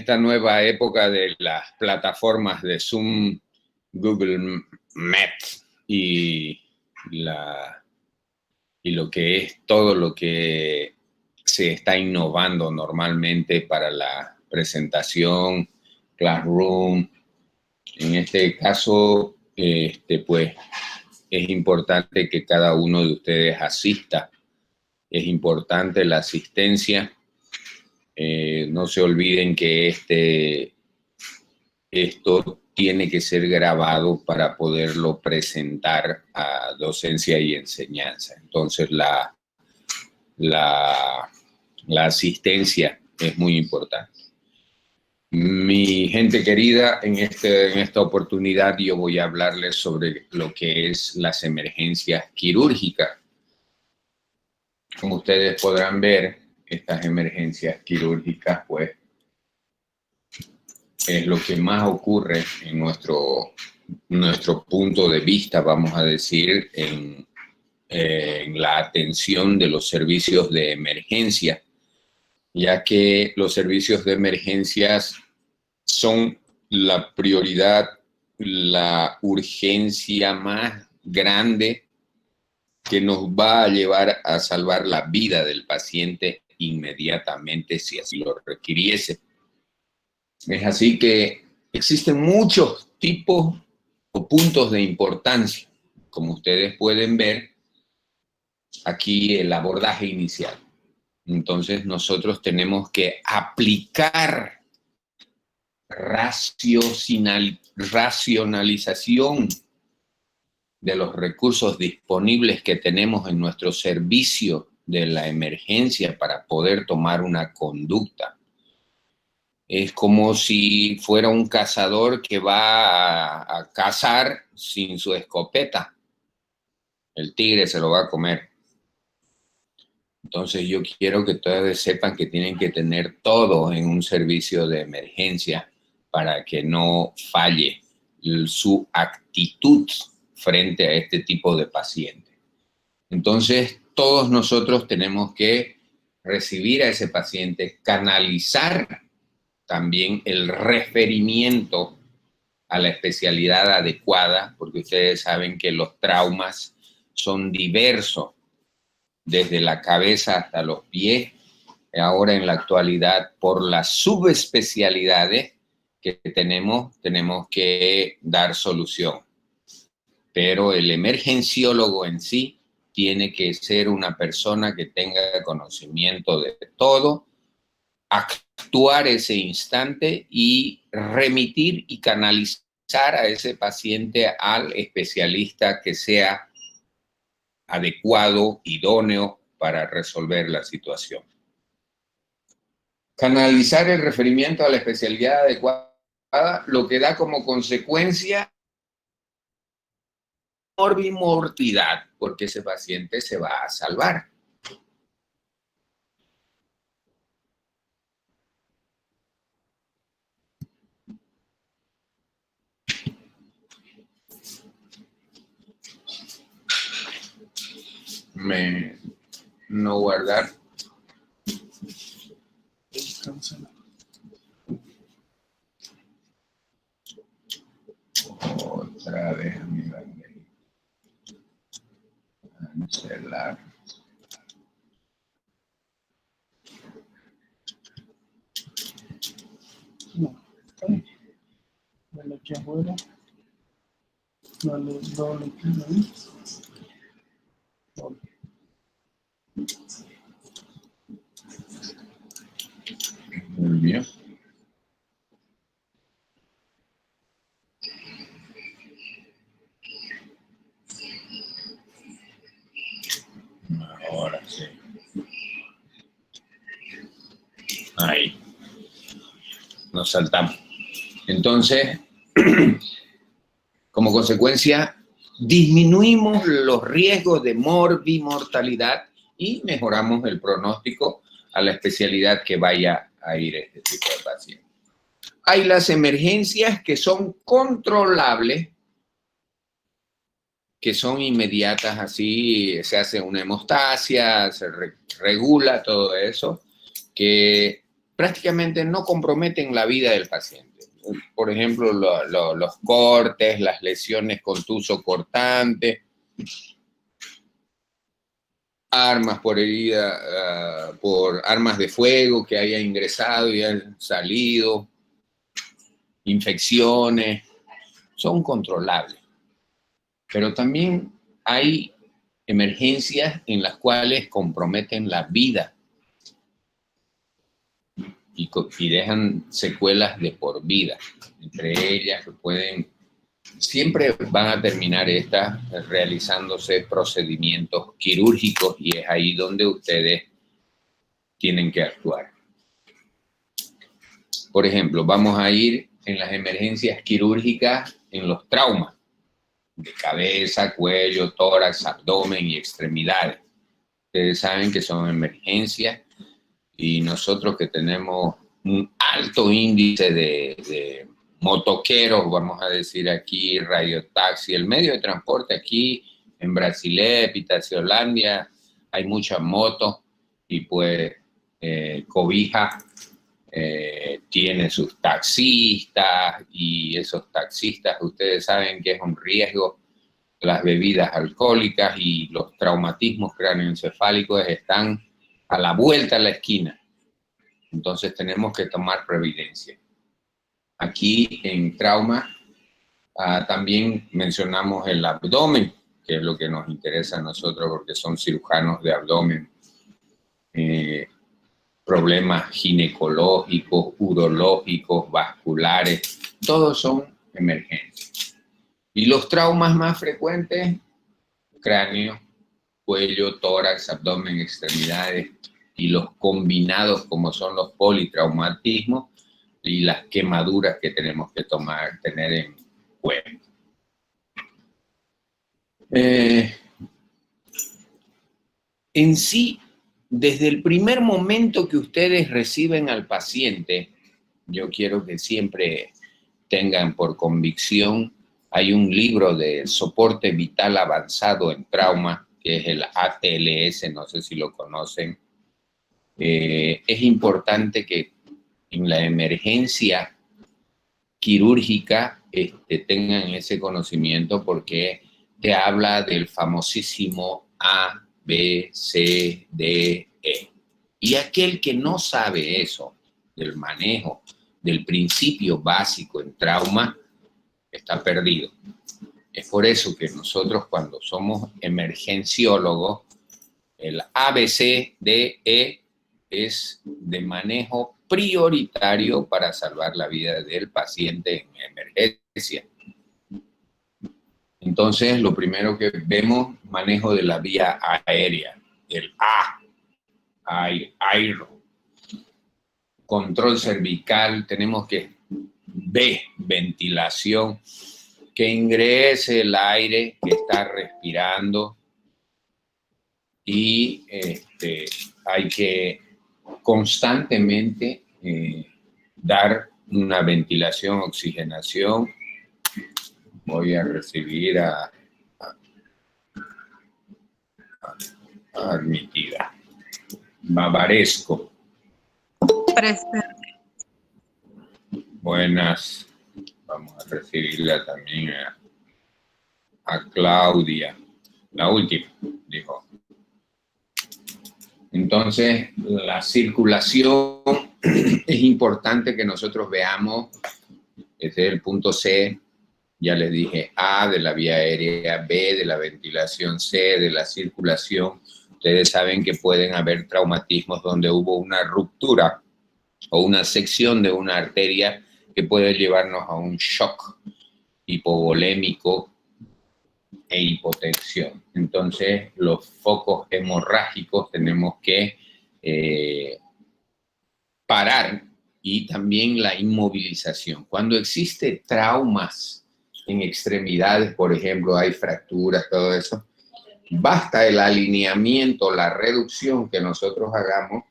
esta nueva época de las plataformas de Zoom, Google Meet y lo que es todo lo que se está innovando normalmente para la presentación, Classroom. En este caso, pues es importante que cada uno de ustedes asista. Es importante la asistencia. No se olviden que esto tiene que ser grabado para poderlo presentar a docencia y enseñanza. Entonces, la asistencia es muy importante. Mi gente querida, en esta oportunidad yo voy a hablarles sobre lo que es las emergencias quirúrgicas. Como ustedes podrán ver, estas emergencias quirúrgicas, pues, es lo que más ocurre en nuestro punto de vista, vamos a decir, en la atención de los servicios de emergencia, ya que los servicios de emergencias son la prioridad, la urgencia más grande que nos va a llevar a salvar la vida del paciente inmediatamente si así lo requiriese. Es así que existen muchos tipos o puntos de importancia. Como ustedes pueden ver, aquí el abordaje inicial. Entonces nosotros tenemos que aplicar racionalización de los recursos disponibles que tenemos en nuestro servicio de la emergencia para poder tomar una conducta. Es como si fuera un cazador que va a cazar sin su escopeta. El tigre se lo va a comer. Entonces yo quiero que todos sepan que tienen que tener todo en un servicio de emergencia para que no falle su actitud frente a este tipo de paciente. Entonces todos nosotros tenemos que recibir a ese paciente, canalizar también el referimiento a la especialidad adecuada, porque ustedes saben que los traumas son diversos, desde la cabeza hasta los pies. Ahora en la actualidad, por las subespecialidades que tenemos que dar solución. Pero el emergenciólogo en sí tiene que ser una persona que tenga conocimiento de todo, actuar ese instante y remitir y canalizar a ese paciente al especialista que sea adecuado, idóneo para resolver la situación. Canalizar el referimiento a la especialidad adecuada, lo que da como consecuencia morbimortidad, porque ese paciente se va a salvar. No guardar. Otra vez, amiga. Cancelar. No, está bien. Dale aquí afuera. Dale doble clic ahí. Doble. Muy bien. Ahora sí. Ahí. Nos saltamos. Entonces, como consecuencia, disminuimos los riesgos de morbimortalidad y mejoramos el pronóstico a la especialidad que vaya a ir este tipo de paciente. Hay las emergencias que son controlables, que son inmediatas, así se hace una hemostasia, se regula todo eso, que prácticamente no comprometen la vida del paciente. Por ejemplo, los cortes, las lesiones contuso cortante, armas por herida, por armas de fuego que haya ingresado y han salido, infecciones, son controlables. Pero también hay emergencias en las cuales comprometen la vida y dejan secuelas de por vida. Entre ellas siempre van a terminar estas realizándose procedimientos quirúrgicos y es ahí donde ustedes tienen que actuar. Por ejemplo, vamos a ir en las emergencias quirúrgicas en los traumas de cabeza, cuello, tórax, abdomen y extremidades. Ustedes saben que son emergencias y nosotros que tenemos un alto índice de motoqueros, vamos a decir aquí, radiotaxi, el medio de transporte aquí en Brasilé, Pitaciolandia, hay muchas motos y pues Cobija tiene sus taxistas y esos taxistas, ustedes saben que es un riesgo. Las bebidas alcohólicas y los traumatismos cráneoencefálicos están a la vuelta de la esquina. Entonces tenemos que tomar previdencia. Aquí en trauma también mencionamos el abdomen, que es lo que nos interesa a nosotros porque son cirujanos de abdomen. Problemas ginecológicos, urológicos, vasculares, todos son emergencias. Y los traumas más frecuentes, cráneo, cuello, tórax, abdomen, extremidades, y los combinados como son los politraumatismos y las quemaduras que tenemos que tener en cuenta. En sí, desde el primer momento que ustedes reciben al paciente, yo quiero que siempre tengan por convicción, hay un libro de soporte vital avanzado en trauma, que es el ATLS, no sé si lo conocen. Es importante que en la emergencia quirúrgica tengan ese conocimiento porque te habla del famosísimo A, B, C, D, E. Y aquel que no sabe eso, del manejo, del principio básico en trauma, está perdido. Es por eso que nosotros cuando somos emergenciólogos, el ABCDE es de manejo prioritario para salvar la vida del paciente en emergencia. Entonces, lo primero que vemos, manejo de la vía aérea, el A, airo. Control cervical, tenemos que B, ventilación, que ingrese el aire que está respirando y hay que constantemente dar una ventilación, oxigenación. Voy a recibir a admitida. Bavaresco. Presente. Buenas. Vamos a recibirla también a Claudia. La última, dijo. Entonces, la circulación es importante que nosotros veamos. Ese es el punto C. Ya les dije, A de la vía aérea, B de la ventilación, C de la circulación. Ustedes saben que pueden haber traumatismos donde hubo una ruptura o una sección de una arteria que puede llevarnos a un shock hipovolémico e hipotensión. Entonces, los focos hemorrágicos tenemos que parar y también la inmovilización. Cuando existe traumas en extremidades, por ejemplo, hay fracturas, todo eso, basta el alineamiento, la reducción que nosotros hagamos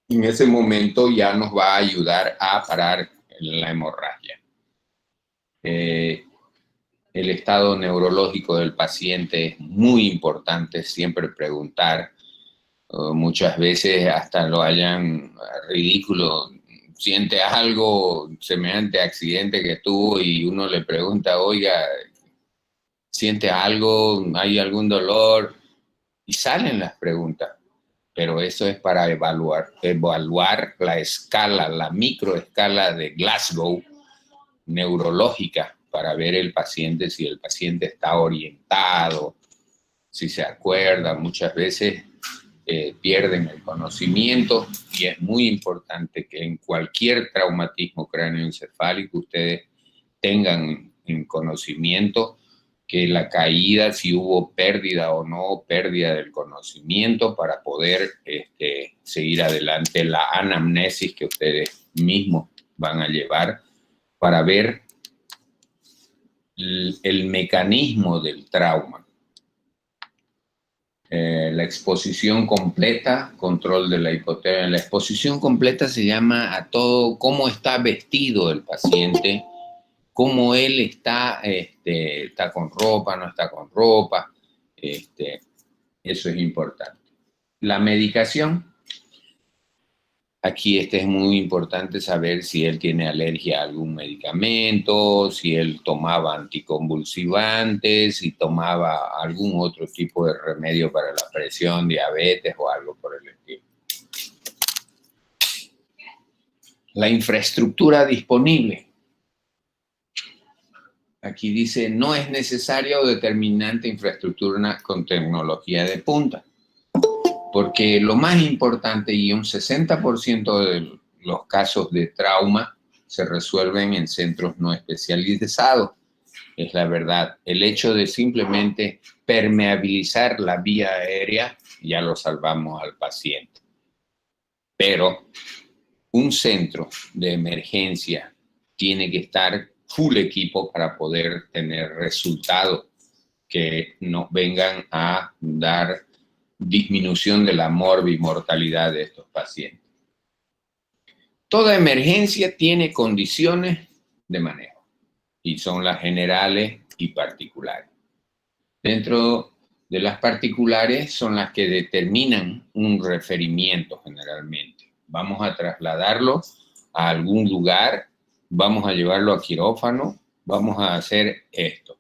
en ese momento ya nos va a ayudar a parar la hemorragia. El estado neurológico del paciente es muy importante, siempre preguntar. muchas veces hasta lo hayan ridículo. Siente algo semejante accidente que tuvo y uno le pregunta, oiga, ¿siente algo? ¿Hay algún dolor? Y salen las preguntas. Pero eso es para evaluar la escala, la microescala de Glasgow neurológica, para ver el paciente, si el paciente está orientado, si se acuerda. Muchas veces pierden el conocimiento, y es muy importante que en cualquier traumatismo cráneoencefálico ustedes tengan en conocimiento que la caída, si hubo pérdida o no pérdida del conocimiento, para poder seguir adelante la anamnesis que ustedes mismos van a llevar para ver el mecanismo del trauma. La exposición completa, control de la hipotermia. La exposición completa se llama a todo cómo está vestido el paciente, cómo él está, está con ropa, no está con ropa, eso es importante. La medicación, aquí es muy importante saber si él tiene alergia a algún medicamento, si él tomaba anticonvulsivantes, si tomaba algún otro tipo de remedio para la presión, diabetes o algo por el estilo. La infraestructura disponible. Aquí dice, no es necesario determinante infraestructura con tecnología de punta, porque lo más importante, y un 60% de los casos de trauma se resuelven en centros no especializados, es la verdad. El hecho de simplemente permeabilizar la vía aérea, ya lo salvamos al paciente. Pero un centro de emergencia tiene que estar full equipo para poder tener resultados que nos vengan a dar disminución de la mortalidad de estos pacientes. Toda emergencia tiene condiciones de manejo, y son las generales y particulares. Dentro de las particulares son las que determinan un referimiento generalmente. Vamos a trasladarlo a algún lugar, vamos a llevarlo a quirófano, vamos a hacer esto.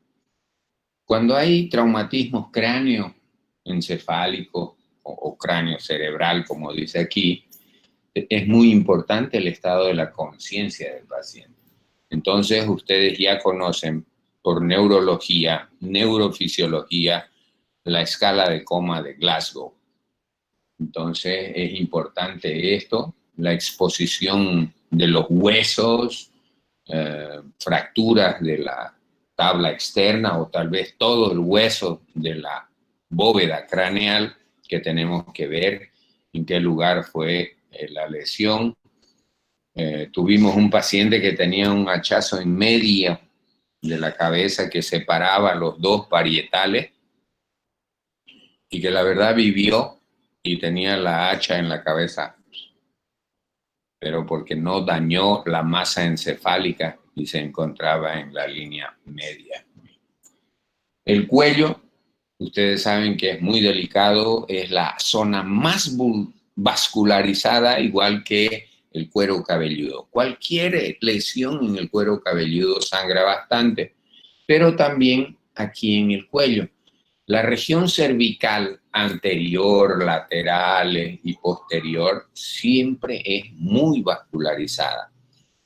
Cuando hay traumatismos cráneoencefálicos o cráneo cerebral, como dice aquí, es muy importante el estado de la conciencia del paciente. Entonces, ustedes ya conocen por neurología, neurofisiología, la escala de coma de Glasgow. Entonces, es importante esto, la exposición de los huesos, fracturas de la tabla externa o tal vez todo el hueso de la bóveda craneal, que tenemos que ver en qué lugar fue la lesión. Tuvimos un paciente que tenía un hachazo en medio de la cabeza que separaba los dos parietales, y que la verdad vivió y tenía la hacha en la cabeza, pero porque no dañó la masa encefálica y se encontraba en la línea media. El cuello, ustedes saben que es muy delicado, es la zona más vascularizada, igual que el cuero cabelludo. Cualquier lesión en el cuero cabelludo sangra bastante, pero también aquí en el cuello. La región cervical anterior, lateral y posterior siempre es muy vascularizada.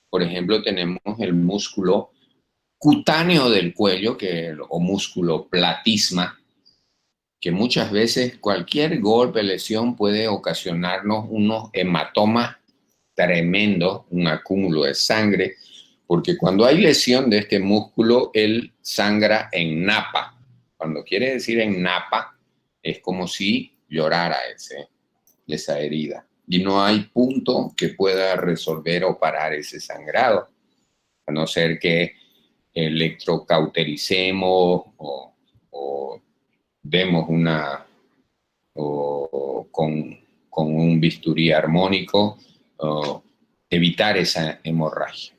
Por ejemplo, tenemos el músculo cutáneo del cuello, o músculo platisma, que muchas veces cualquier golpe, lesión puede ocasionarnos unos hematomas tremendos, un acúmulo de sangre, porque cuando hay lesión de este músculo, él sangra en napa. Cuando quiere decir en napa, es como si llorara esa herida. Y no hay punto que pueda resolver o parar ese sangrado, a no ser que electrocautericemos o demos con un bisturí armónico, evitar esa hemorragia.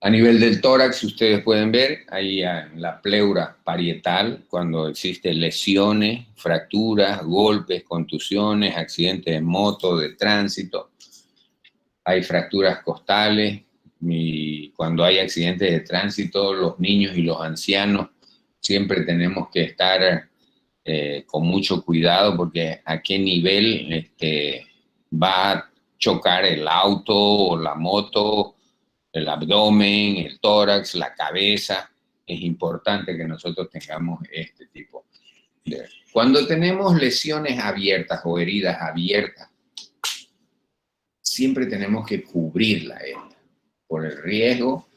A nivel del tórax, ustedes pueden ver ahí en la pleura parietal, cuando existen lesiones, fracturas, golpes, contusiones, accidentes de moto, de tránsito. Hay fracturas costales y cuando hay accidentes de tránsito, los niños y los ancianos siempre tenemos que estar con mucho cuidado porque a qué nivel va a chocar el auto o la moto, el abdomen, el tórax, la cabeza. Es importante que nosotros tengamos este tipo de... Cuando tenemos lesiones abiertas o heridas abiertas, siempre tenemos que cubrirla por el riesgo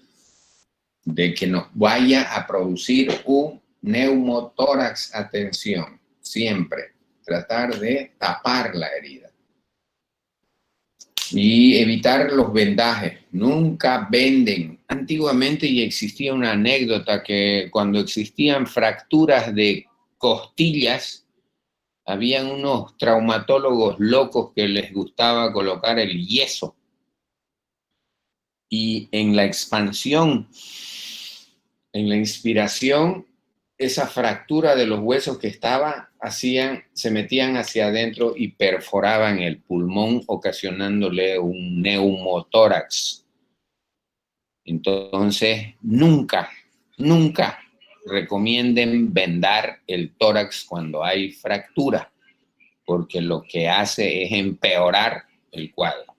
de que nos vaya a producir un neumotórax. Atención, siempre tratar de tapar la herida y evitar los vendajes. Nunca venden. Antiguamente y existía una anécdota que cuando existían fracturas de costillas, habían unos traumatólogos locos que les gustaba colocar el yeso. Y en la expansión, en la inspiración, esa fractura de los huesos que estaba, se metían hacia adentro y perforaban el pulmón, ocasionándole un neumotórax. Entonces, nunca recomienden vendar el tórax cuando hay fractura, porque lo que hace es empeorar el cuadro.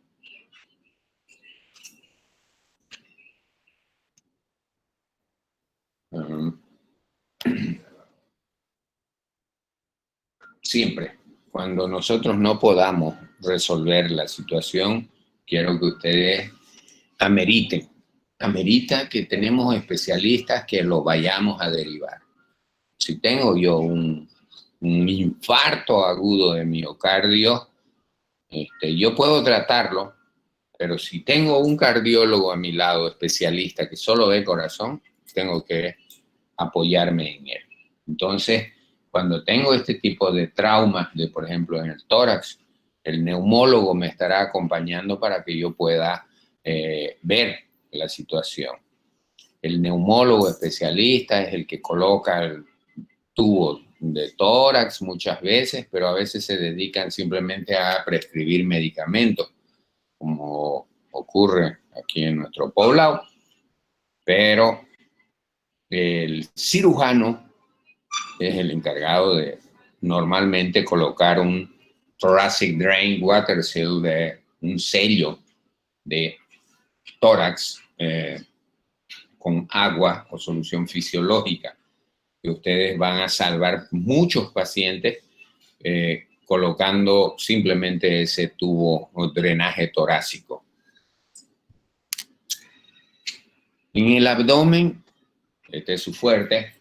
Siempre, cuando nosotros no podamos resolver la situación, quiero que ustedes amerita que tenemos especialistas que lo vayamos a derivar. Si tengo yo un infarto agudo de miocardio, yo puedo tratarlo, pero si tengo un cardiólogo a mi lado, especialista, que solo ve corazón, tengo que apoyarme en él. Entonces, cuando tengo este tipo de traumas, por ejemplo, en el tórax, el neumólogo me estará acompañando para que yo pueda ver la situación. El neumólogo especialista es el que coloca el tubo de tórax muchas veces, pero a veces se dedican simplemente a prescribir medicamentos, como ocurre aquí en nuestro poblado. Pero el cirujano es el encargado de normalmente colocar un thoracic drain water seal, de un sello de tórax con agua o solución fisiológica, que ustedes van a salvar muchos pacientes colocando simplemente ese tubo o drenaje torácico. En el abdomen, este es su fuerte,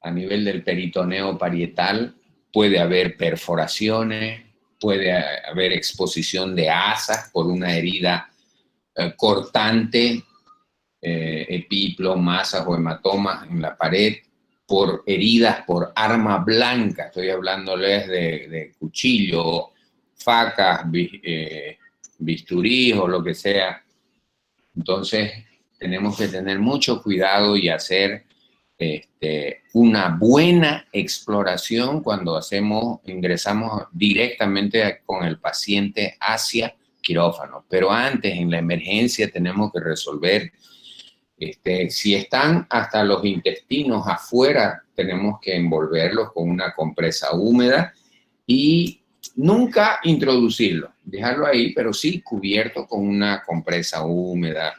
a nivel del peritoneo parietal, puede haber perforaciones, puede haber exposición de asas por una herida cortante, epiplo, masas o hematomas en la pared, por heridas por arma blanca. Estoy hablándoles de cuchillo, facas, bisturí o lo que sea. Entonces, tenemos que tener mucho cuidado y hacer una buena exploración cuando ingresamos directamente con el paciente hacia quirófano. Pero antes, en la emergencia, tenemos que resolver, si están hasta los intestinos afuera, tenemos que envolverlos con una compresa húmeda y nunca introducirlo, dejarlo ahí, pero sí cubierto con una compresa húmeda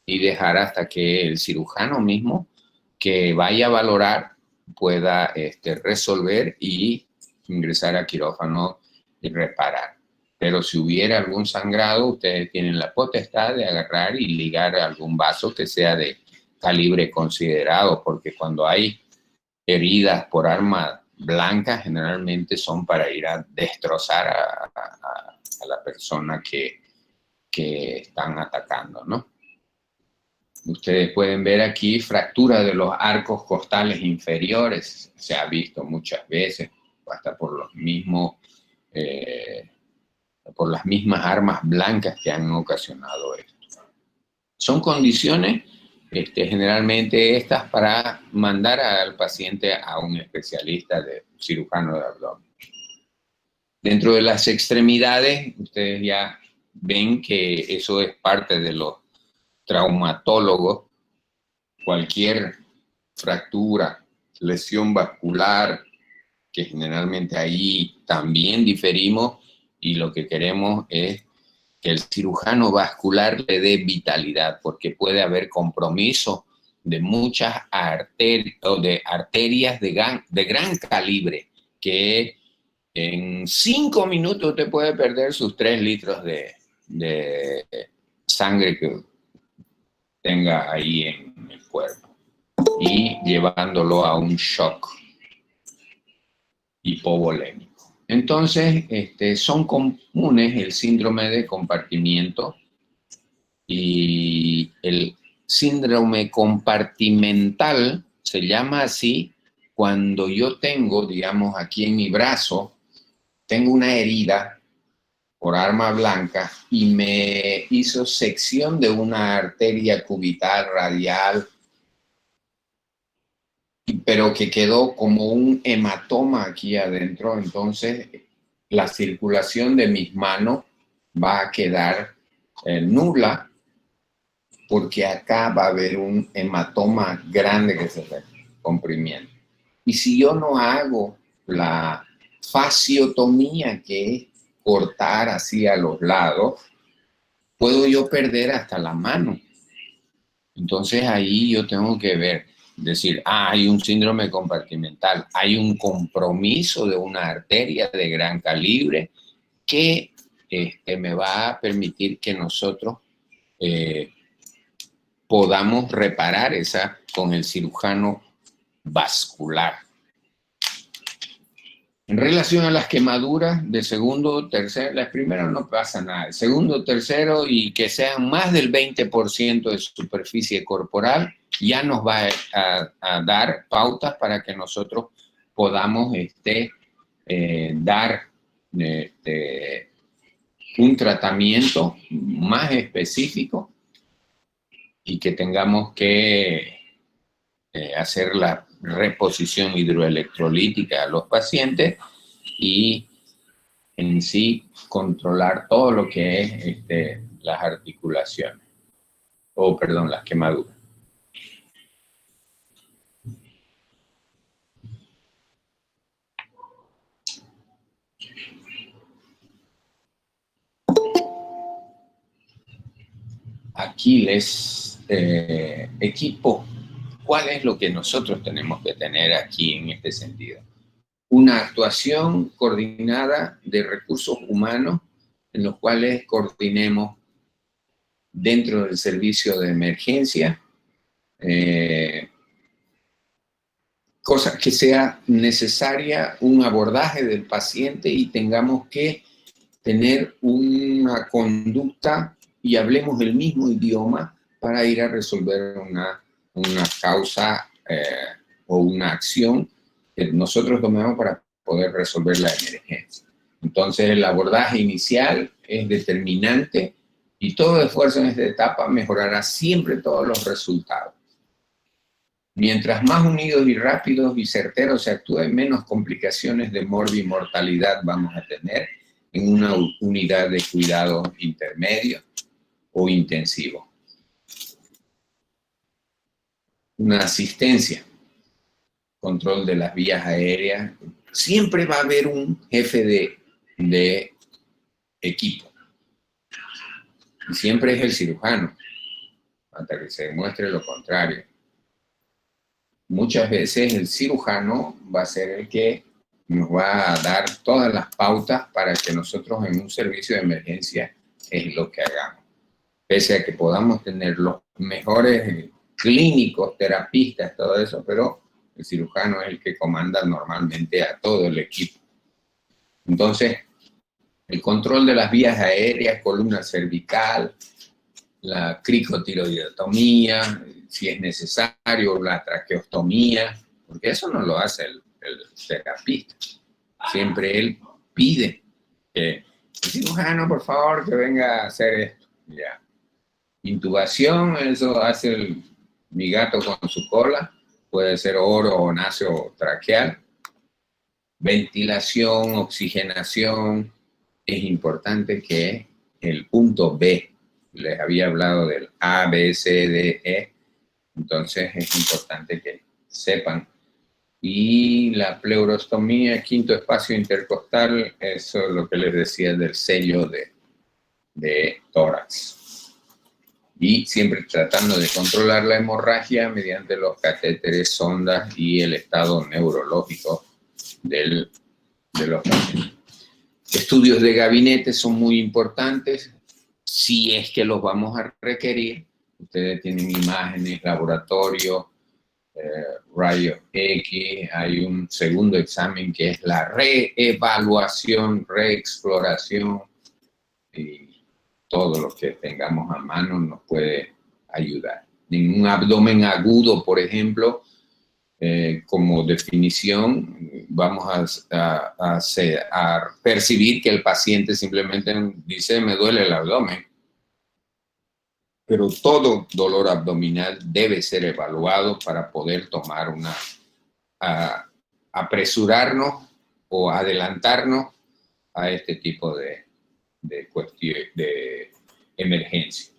y dejar hasta que el cirujano mismo que vaya a valorar pueda resolver y ingresar a quirófano y reparar. Pero si hubiera algún sangrado, ustedes tienen la potestad de agarrar y ligar algún vaso que sea de calibre considerado, porque cuando hay heridas por arma blanca, generalmente son para ir a destrozar a la persona que están atacando, ¿no? Ustedes pueden ver aquí fractura de los arcos costales inferiores. Se ha visto muchas veces, hasta por los mismos, por las mismas armas blancas que han ocasionado esto. Son condiciones generalmente estas para mandar al paciente a un especialista de cirujano de abdomen. Dentro de las extremidades, ustedes ya ven que eso es parte de los traumatólogos. Cualquier fractura, lesión vascular, que generalmente ahí también diferimos, y lo que queremos es que el cirujano vascular le dé vitalidad, porque puede haber compromiso de muchas arterias de gran calibre, que en 5 minutos te puede perder sus 3 litros de sangre que tenga ahí en el cuerpo, y llevándolo a un shock hipovolémico. Entonces, son comunes el síndrome de compartimiento y el síndrome compartimental. Se llama así cuando yo tengo, digamos, aquí en mi brazo, tengo una herida por arma blanca y me hizo sección de una arteria cubital radial, pero que quedó como un hematoma aquí adentro. Entonces la circulación de mis manos va a quedar nula, porque acá va a haber un hematoma grande que se está comprimiendo. Y si yo no hago la fasciotomía, que es cortar así a los lados, puedo yo perder hasta la mano. Entonces ahí yo tengo que ver, decir, hay un síndrome compartimental, hay un compromiso de una arteria de gran calibre que me va a permitir que nosotros podamos reparar esa con el cirujano vascular. En relación a las quemaduras de segundo, tercero, las primeras no pasa nada. El segundo, tercero, y que sean más del 20% de superficie corporal, ya nos va a dar pautas para que nosotros podamos dar un tratamiento más específico, y que tengamos que hacer la reposición hidroelectrolítica a los pacientes, y en sí controlar todo lo que es las articulaciones, las quemaduras. Aquí equipo. ¿Cuál es lo que nosotros tenemos que tener aquí en este sentido? Una actuación coordinada de recursos humanos, en los cuales coordinemos dentro del servicio de emergencia cosas que sea necesaria un abordaje del paciente, y tengamos que tener una conducta y hablemos el mismo idioma para ir a resolver una causa o una acción que nosotros tomemos para poder resolver la emergencia. Entonces el abordaje inicial es determinante, y todo esfuerzo en esta etapa mejorará siempre todos los resultados. Mientras más unidos y rápidos y certeros se actúe, menos complicaciones de morbimortalidad vamos a tener en una unidad de cuidado intermedio o intensivo. Una asistencia, control de las vías aéreas. Siempre va a haber un jefe de equipo. Y siempre es el cirujano, hasta que se demuestre lo contrario. Muchas veces el cirujano va a ser el que nos va a dar todas las pautas para que nosotros en un servicio de emergencia es lo que hagamos. Pese a que podamos tener los mejores clínicos, terapistas, todo eso, pero el cirujano es el que comanda normalmente a todo el equipo. Entonces, el control de las vías aéreas, columna cervical, la cricotiroidotomía, si es necesario, la traqueostomía, porque eso no lo hace el terapista. Siempre él pide que el cirujano, por favor, que venga a hacer esto. Ya. Intubación, eso hace mi gato con su cola, puede ser oro o naso traqueal. Ventilación, oxigenación, es importante que el punto B, les había hablado del A, B, C, D, E, entonces es importante que sepan. Y la pleurostomía, quinto espacio intercostal, eso es lo que les decía del sello de tórax. Y siempre tratando de controlar la hemorragia mediante los catéteres, sondas y el estado neurológico de los pacientes. Estudios de gabinete son muy importantes, si es que los vamos a requerir. Ustedes tienen imágenes, laboratorio, rayos X, hay un segundo examen que es la reevaluación, reexploración, y todo lo que tengamos a mano nos puede ayudar. En un abdomen agudo, por ejemplo, como definición, vamos a percibir que el paciente simplemente dice, me duele el abdomen. Pero todo dolor abdominal debe ser evaluado para poder tomar apresurarnos o adelantarnos a este tipo de emergencia.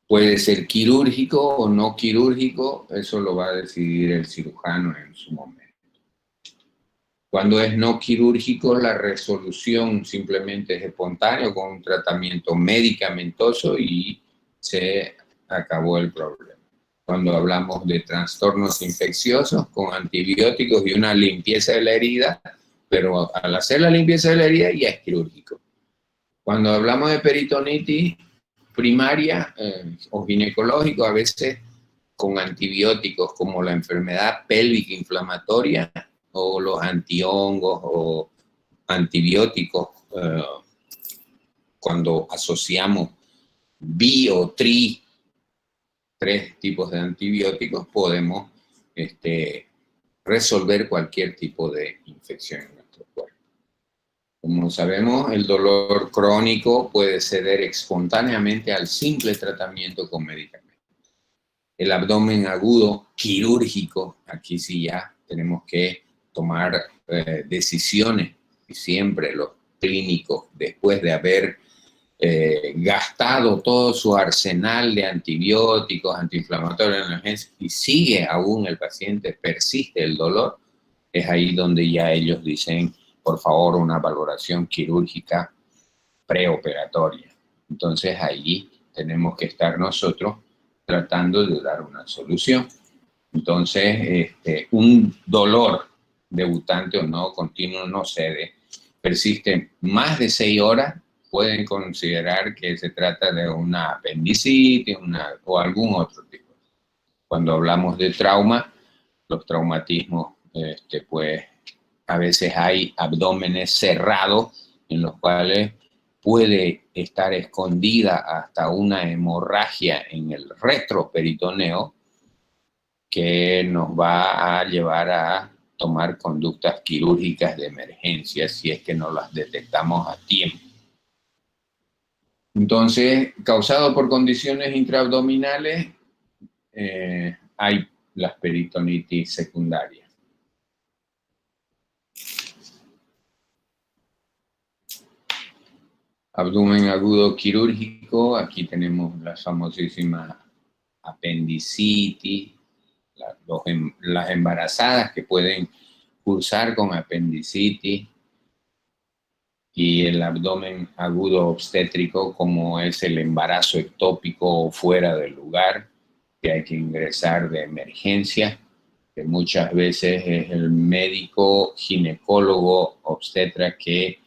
Puede ser quirúrgico o no quirúrgico, eso lo va a decidir el cirujano en su momento. Cuando es no quirúrgico, la resolución simplemente es espontánea con un tratamiento medicamentoso y se acabó el problema. Cuando hablamos de trastornos infecciosos con antibióticos y una limpieza de la herida, pero al hacer la limpieza de la herida ya es quirúrgico. Cuando hablamos de peritonitis primaria o ginecológico, a veces con antibióticos como la enfermedad pélvica inflamatoria o los antihongos o antibióticos, cuando asociamos tres tipos de antibióticos, podemos resolver cualquier tipo de infección en nuestro cuerpo. Como sabemos, el dolor crónico puede ceder espontáneamente al simple tratamiento con medicamentos. El abdomen agudo quirúrgico, aquí sí ya tenemos que tomar decisiones, y siempre los clínicos, después de haber gastado todo su arsenal de antibióticos, antiinflamatorios, y sigue aún el paciente, persiste el dolor, es ahí donde ya ellos dicen, por favor, una valoración quirúrgica preoperatoria. Entonces ahí tenemos que estar nosotros tratando de dar una solución. Entonces, un dolor debutante o no continuo no cede, persiste más de 6 horas, pueden considerar que se trata de una apendicitis o algún otro tipo. Cuando hablamos de trauma, los traumatismos, pues a veces hay abdómenes cerrados en los cuales puede estar escondida hasta una hemorragia en el retroperitoneo que nos va a llevar a tomar conductas quirúrgicas de emergencia si es que no las detectamos a tiempo. Entonces, causado por condiciones intraabdominales, hay las peritonitis secundarias. Abdomen agudo quirúrgico, aquí tenemos la famosísima apendicitis, las embarazadas que pueden cursar con apendicitis, y el abdomen agudo obstétrico, como es el embarazo ectópico fuera del lugar, que hay que ingresar de emergencia, que muchas veces es el médico ginecólogo obstetra que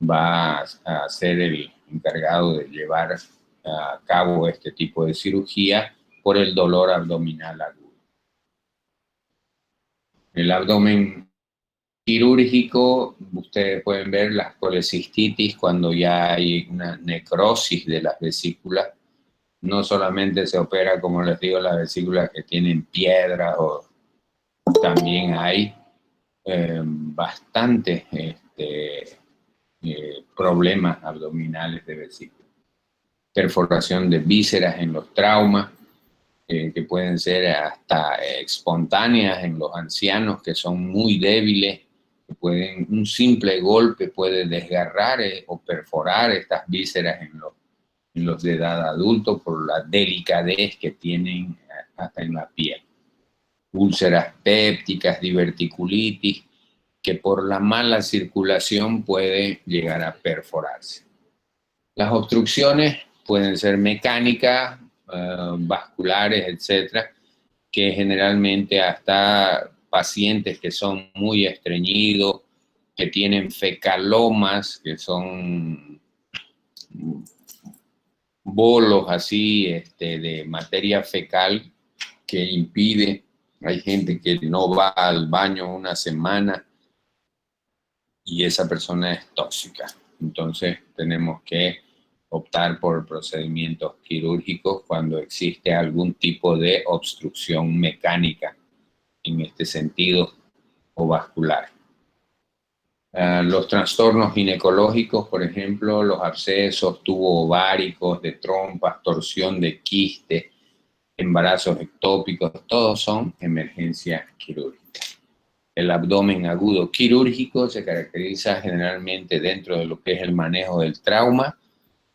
va a ser el encargado de llevar a cabo este tipo de cirugía por el dolor abdominal agudo. El abdomen quirúrgico, ustedes pueden ver las colecistitis cuando ya hay una necrosis de las vesículas. No solamente se opera, como les digo, las vesículas que tienen piedras, o también hay bastantes problemas abdominales de vesículas. Perforación de vísceras en los traumas, que pueden ser hasta espontáneas en los ancianos que son muy débiles, que un simple golpe puede desgarrar o perforar estas vísceras en los de edad adulto por la delicadez que tienen hasta en la piel. Úlceras pépticas, diverticulitis, que por la mala circulación puede llegar a perforarse. Las obstrucciones pueden ser mecánicas, vasculares, etcétera, que generalmente hasta pacientes que son muy estreñidos, que tienen fecalomas, que son bolos así de materia fecal que impide. Hay gente que no va al baño una semana y esa persona es tóxica. Entonces tenemos que optar por procedimientos quirúrgicos cuando existe algún tipo de obstrucción mecánica en este sentido o vascular. Los trastornos ginecológicos, por ejemplo, los abscesos tubo-ováricos, de trompas, torsión de quiste, embarazos ectópicos, todos son emergencias quirúrgicas. El abdomen agudo quirúrgico se caracteriza generalmente dentro de lo que es el manejo del trauma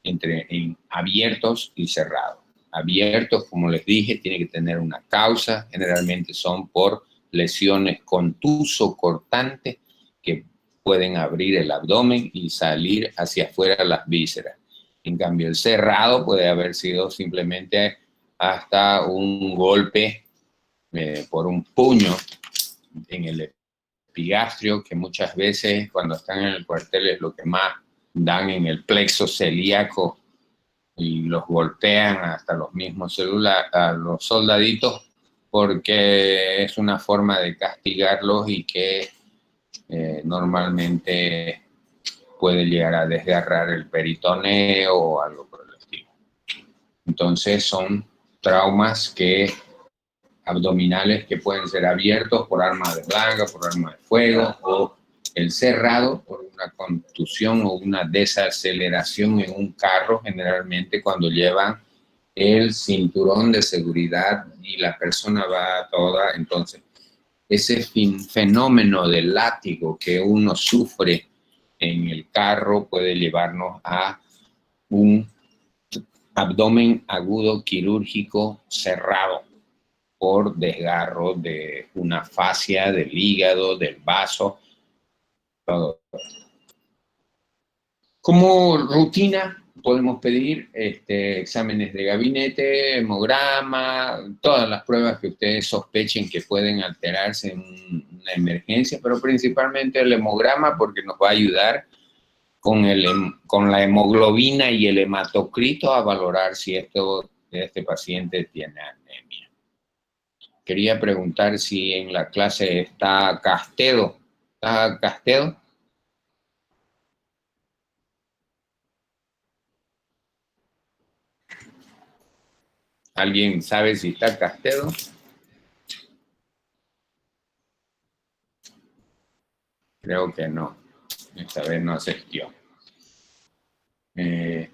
en abiertos y cerrados. Abiertos, como les dije, tiene que tener una causa, generalmente son por lesiones contuso-cortantes que pueden abrir el abdomen y salir hacia afuera las vísceras. En cambio, el cerrado puede haber sido simplemente hasta un golpe por un puño en el epigastrio, que muchas veces cuando están en el cuartel es lo que más dan en el plexo celíaco y los golpean hasta los mismos a los soldaditos porque es una forma de castigarlos y que normalmente puede llegar a desgarrar el peritoneo o algo por el estilo. Entonces son traumas abdominales que pueden ser abiertos por arma de blanca, por arma de fuego, o el cerrado por una contusión o una desaceleración en un carro, generalmente cuando llevan el cinturón de seguridad y la persona va toda. Entonces, ese fenómeno del látigo que uno sufre en el carro puede llevarnos a un abdomen agudo quirúrgico cerrado por desgarro de una fascia, del hígado, del vaso, todo. Como rutina podemos pedir exámenes de gabinete, hemograma, todas las pruebas que ustedes sospechen que pueden alterarse en una emergencia, pero principalmente el hemograma porque nos va a ayudar con la hemoglobina y el hematocrito a valorar si este paciente tiene anemia. Quería preguntar si en la clase está Castedo. ¿Está Castedo? ¿Alguien sabe si está Castedo? Creo que no. Esta vez no asistió. Es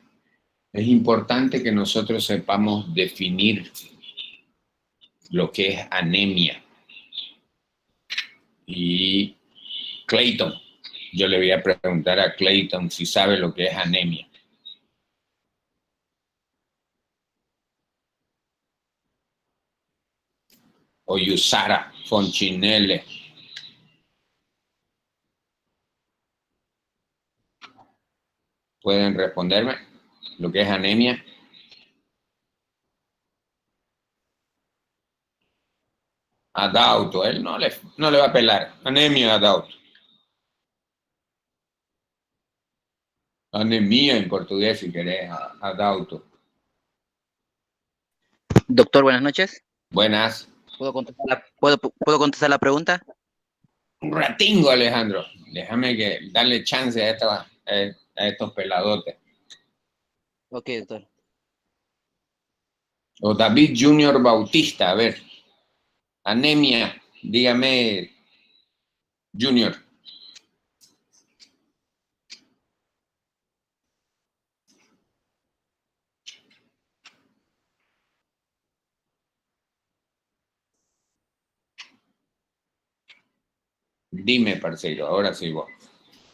importante que nosotros sepamos definir lo que es anemia. Y Clayton, yo le voy a preguntar a Clayton si sabe lo que es anemia. O Yusara Fonchinelle. ¿Pueden responderme lo que es anemia? Adauto, él no le va a pelar. Anemia, Adauto. Anemia en portugués, si querés, Adauto. Doctor, buenas noches. Buenas. ¿Puedo contestar la pregunta? Un ratingo, Alejandro. Déjame darle chance a estos peladotes. Ok, doctor. O David Junior Bautista, a ver. Anemia, dígame, Junior. Dime, parceiro, ahora sí vos.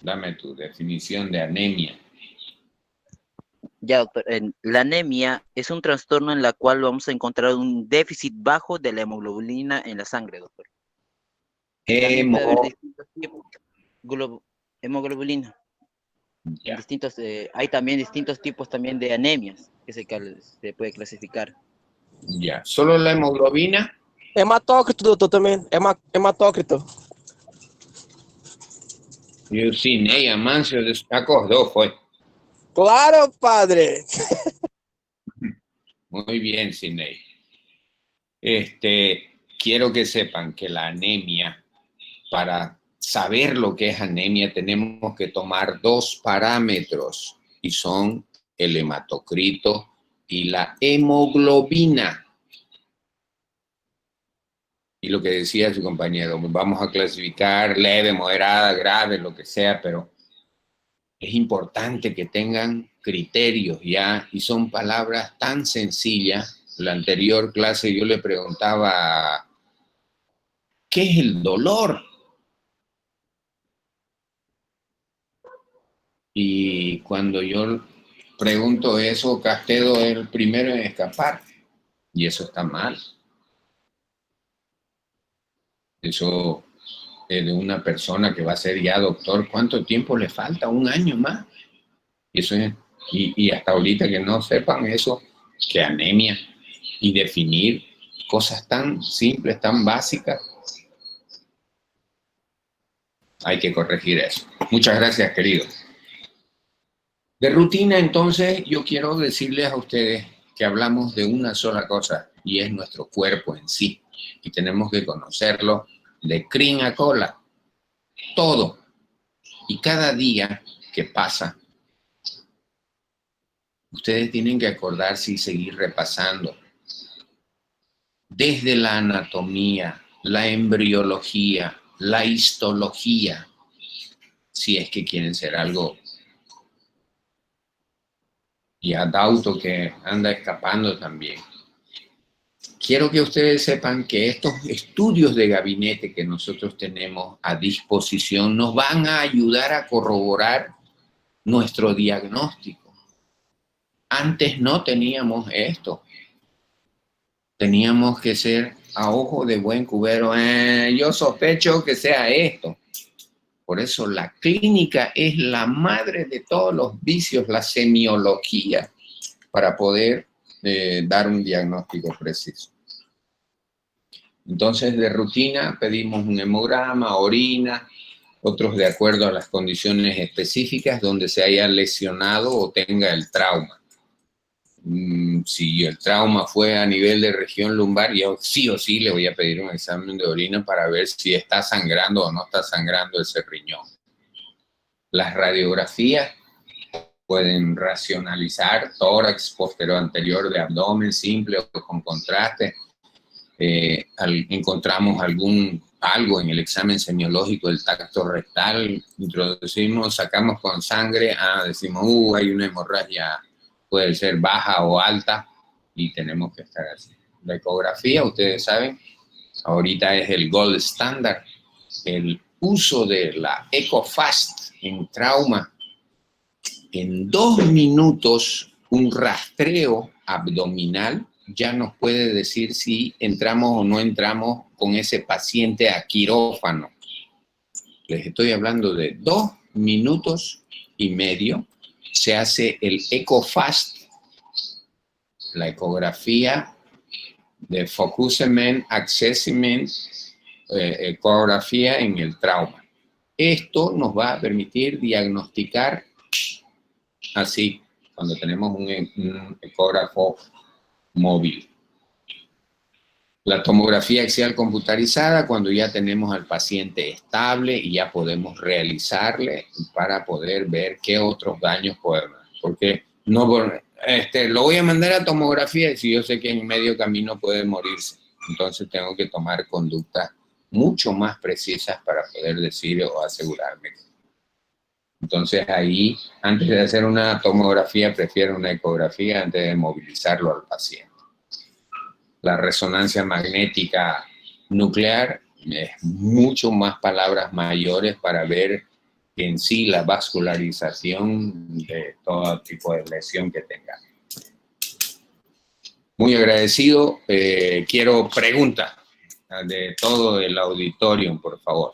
Dame tu definición de anemia. Ya, doctor. La anemia es un trastorno en la cual vamos a encontrar un déficit bajo de la hemoglobina en la sangre, doctor. También puede haber Hemo, distintos tipos de hemoglobina. En ya. distintos, hay también distintos tipos también de anemias que se puede clasificar. Ya. Solo la hemoglobina. Hematócrito, doutor, também. Hematócrito. Yo sí, Ney Amancio acordó, fue. Claro, padre. Muy bien, Sidney. Quiero que sepan que la anemia, para saber lo que es anemia, tenemos que tomar dos parámetros y son el hematocrito y la hemoglobina. Y lo que decía su compañero, vamos a clasificar leve, moderada, grave, lo que sea, pero es importante que tengan criterios ya, y son palabras tan sencillas. La anterior clase yo le preguntaba, ¿qué es el dolor? Y cuando yo pregunto eso, Castedo es el primero en escapar, y eso está mal. Eso es de una persona que va a ser ya doctor, ¿cuánto tiempo le falta? ¿Un año más? Eso es, y hasta ahorita que no sepan eso, que anemia, y definir cosas tan simples, tan básicas, hay que corregir eso. Muchas gracias, queridos. De rutina, entonces, yo quiero decirles a ustedes que hablamos de una sola cosa, y es nuestro cuerpo en sí, y tenemos que conocerlo de crin a cola, todo, y cada día que pasa, ustedes tienen que acordarse y seguir repasando desde la anatomía, la embriología, la histología, si es que quieren ser algo, y adauto que anda escapando también. Quiero que ustedes sepan que estos estudios de gabinete que nosotros tenemos a disposición nos van a ayudar a corroborar nuestro diagnóstico. Antes no teníamos esto. Teníamos que ser a ojo de buen cubero. Yo sospecho que sea esto. Por eso la clínica es la madre de todos los vicios, la semiología, para poder dar un diagnóstico preciso. Entonces, de rutina pedimos un hemograma, orina, otros de acuerdo a las condiciones específicas donde se haya lesionado o tenga el trauma. Si el trauma fue a nivel de región lumbar, yo sí o sí le voy a pedir un examen de orina para ver si está sangrando o no está sangrando ese riñón. Las radiografías pueden racionalizar tórax, posterior, anterior de abdomen, simple o con contraste. Encontramos algo en el examen semiológico del tracto rectal, introducimos, sacamos con sangre, decimos, hay una hemorragia, puede ser baja o alta, y tenemos que estar así. La ecografía, ustedes saben, ahorita es el gold standard, el uso de la EcoFast en trauma. En 2 minutos, un rastreo abdominal ya nos puede decir si entramos o no entramos con ese paciente a quirófano. Les estoy hablando de 2 minutos y medio. Se hace el EcoFast, la ecografía de Focusement Assessment, ecografía en el trauma. Esto nos va a permitir diagnosticar así cuando tenemos un ecógrafo móvil. La tomografía axial computarizada, cuando ya tenemos al paciente estable y ya podemos realizarle para poder ver qué otros daños podemos. Porque no, lo voy a mandar a tomografía y si yo sé que en medio camino puede morirse. Entonces tengo que tomar conductas mucho más precisas para poder decir o asegurarme. Entonces ahí, antes de hacer una tomografía, prefiero una ecografía antes de movilizarlo al paciente. La resonancia magnética nuclear mucho más palabras mayores para ver en sí la vascularización de todo tipo de lesión que tenga. Muy agradecido. Quiero preguntas de todo el auditorio, por favor.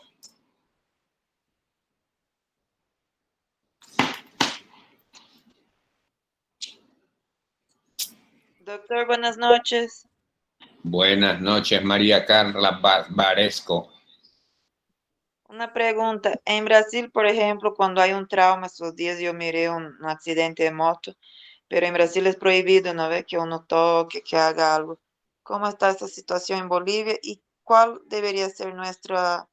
Doctor, buenas noches. Buenas noches, María Carla Varesco. Una pregunta. En Brasil, por ejemplo, cuando hay un trauma, estos días yo miré un accidente de moto, pero en Brasil es prohibido, ¿no ve? Que uno toque, que haga algo. ¿Cómo está esta situación en Bolivia y cuál debería ser nuestra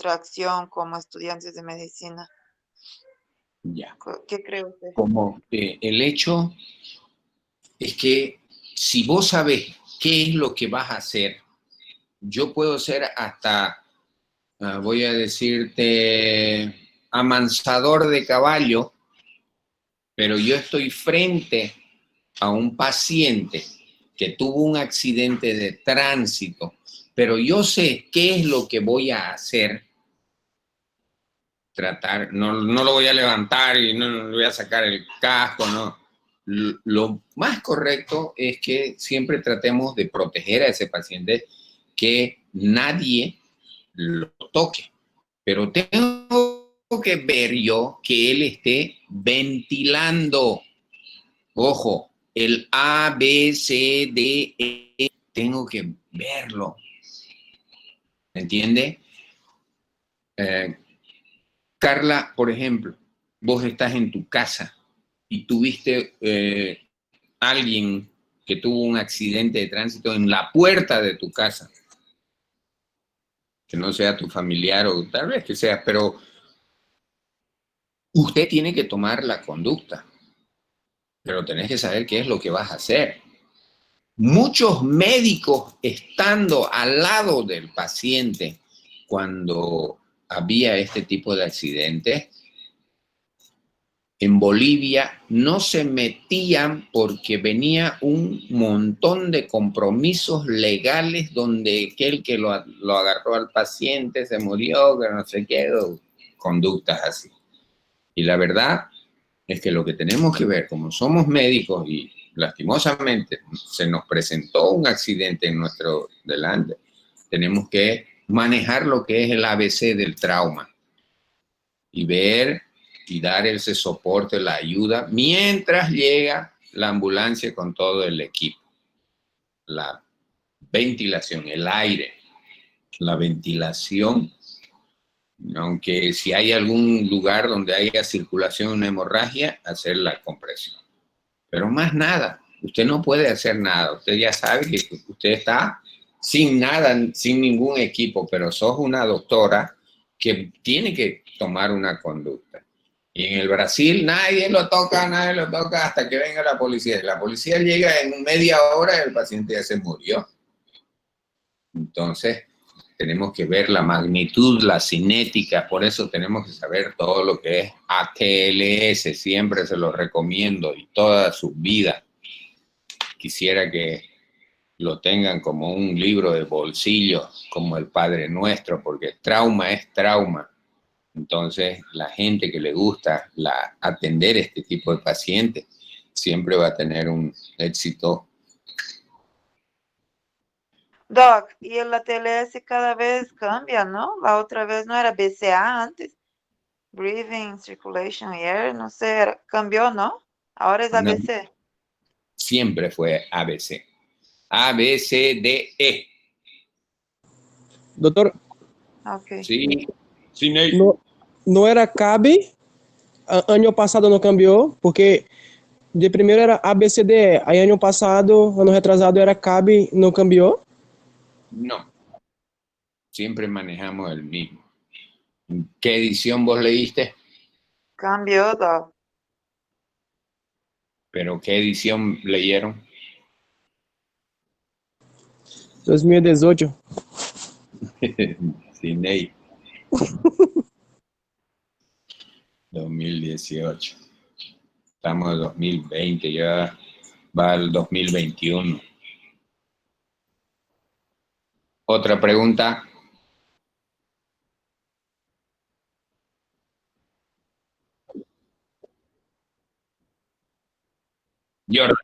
acción como estudiantes de medicina? Ya. ¿Qué cree usted? Como el hecho es que si vos sabés qué es lo que vas a hacer, yo puedo ser hasta, voy a decirte, amansador de caballo, pero yo estoy frente a un paciente que tuvo un accidente de tránsito, pero yo sé qué es lo que voy a hacer, tratar, no lo voy a levantar y no le voy a sacar el casco, no. Lo más correcto es que siempre tratemos de proteger a ese paciente, que nadie lo toque, pero tengo que ver yo que él esté ventilando. Ojo, el A, B, C, D, E, tengo que verlo. ¿Entiende? Carla, por ejemplo, vos estás en tu casa y tuviste alguien que tuvo un accidente de tránsito en la puerta de tu casa. Que no sea tu familiar o tal vez que sea, pero usted tiene que tomar la conducta. Pero tenés que saber qué es lo que vas a hacer. Muchos médicos estando al lado del paciente cuando había este tipo de accidentes, en Bolivia no se metían porque venía un montón de compromisos legales donde aquel que lo agarró al paciente se murió, que no sé qué, conductas así. Y la verdad es que lo que tenemos que ver, como somos médicos y lastimosamente se nos presentó un accidente en nuestro delante, tenemos que manejar lo que es el ABC del trauma y ver y dar ese soporte, la ayuda, mientras llega la ambulancia con todo el equipo. La ventilación, el aire, la ventilación, aunque si hay algún lugar donde haya circulación, una hemorragia, hacer la compresión. Pero más nada, usted no puede hacer nada, usted ya sabe que usted está sin nada, sin ningún equipo, pero sos una doctora que tiene que tomar una conducta. Y en el Brasil nadie lo toca hasta que venga la policía. La policía llega en media hora y el paciente ya se murió. Entonces, tenemos que ver la magnitud, la cinética, por eso tenemos que saber todo lo que es ATLS, siempre se lo recomiendo y toda su vida. Quisiera que lo tengan como un libro de bolsillo, como el Padre Nuestro, porque trauma es trauma. Entonces, la gente que le gusta atender este tipo de pacientes siempre va a tener un éxito. Doc, y la TLS cada vez cambia, ¿no? La otra vez no era BCA antes. Breathing, Circulation Air, no sé, cambió, ¿no? Ahora es No, ABC. siempre fue ABC. A, B, C, D, E. Doutor, Ok. Sí, sí, Ney. não era CAB, ano passado não cambiou, porque de primeiro era ABCDE, aí ano passado, ano retrasado era CAB, não cambiou? No, siempre manejamos el mismo. ¿Qué edición vos leíste? Cambió, Doc. ¿Pero qué edición leyeron? 2018. Sí, Ney. 2018. Estamos en 2020, ya va al 2021. Otra pregunta. Jordan.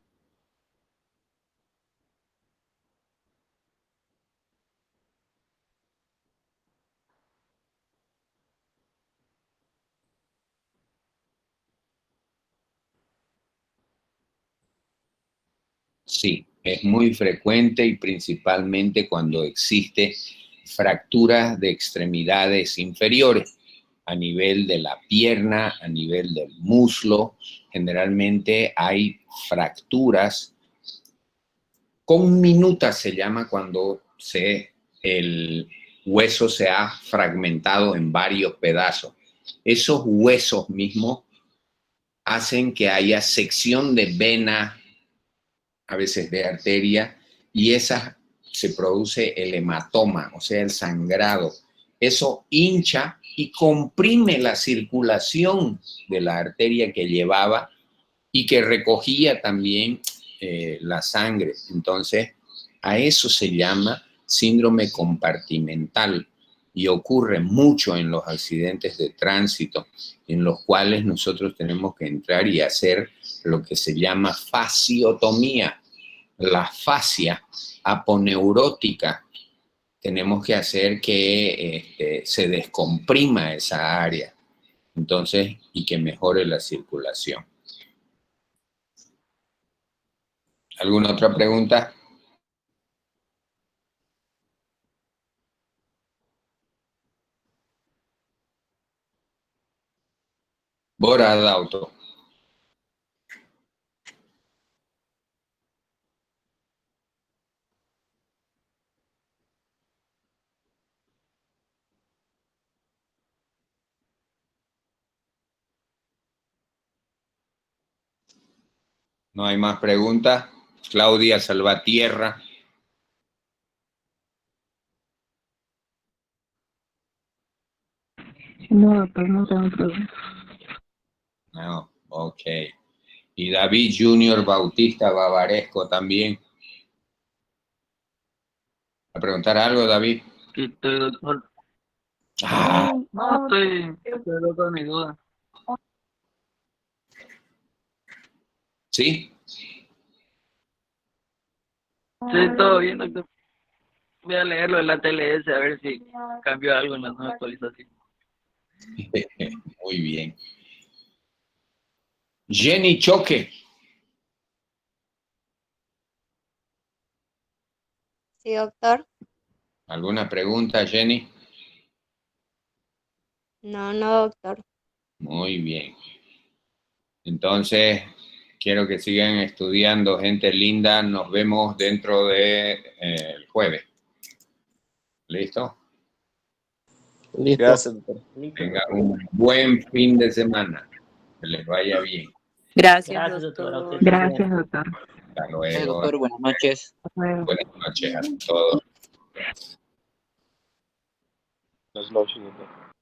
Sí, es muy frecuente y principalmente cuando existe fracturas de extremidades inferiores a nivel de la pierna, a nivel del muslo. Generalmente hay fracturas conminutas, se llama cuando el hueso se ha fragmentado en varios pedazos. Esos huesos mismos hacen que haya sección de vena, a veces de arteria, y esa se produce el hematoma, o sea, el sangrado. Eso hincha y comprime la circulación de la arteria que llevaba y que recogía también la sangre. Entonces, a eso se llama síndrome compartimental y ocurre mucho en los accidentes de tránsito, en los cuales nosotros tenemos que entrar y hacer lo que se llama fasciotomía. La fascia aponeurótica, tenemos que hacer que se descomprima esa área, entonces, y que mejore la circulación. ¿Alguna otra pregunta? Bora Adauto. No hay más preguntas. Claudia Salvatierra. No, doctor, no tengo problema. No, ok. Y David Junior Bautista Bavaresco también. ¿A preguntar algo, David? Aquí estoy, doctor. Ah, No, estoy loco de mi duda. ¿sí? Sí, todo bien, doctor. Voy a leerlo en la TLS a ver si cambió algo en la nueva actualización. Muy bien. Jenny Choque. Sí, doctor. ¿Alguna pregunta, Jenny? No, doctor. Muy bien. Entonces, quiero que sigan estudiando, gente linda. Nos vemos dentro de el jueves. ¿Listo? Listo. Gracias, doctor. Tengan un buen fin de semana. Que les vaya bien. Gracias, Gracias, doctor. doctor. Gracias, doctor. Hasta Gracias, luego. doctor. Buenas noches. Buenas noches a todos. Buenas noches, doctor.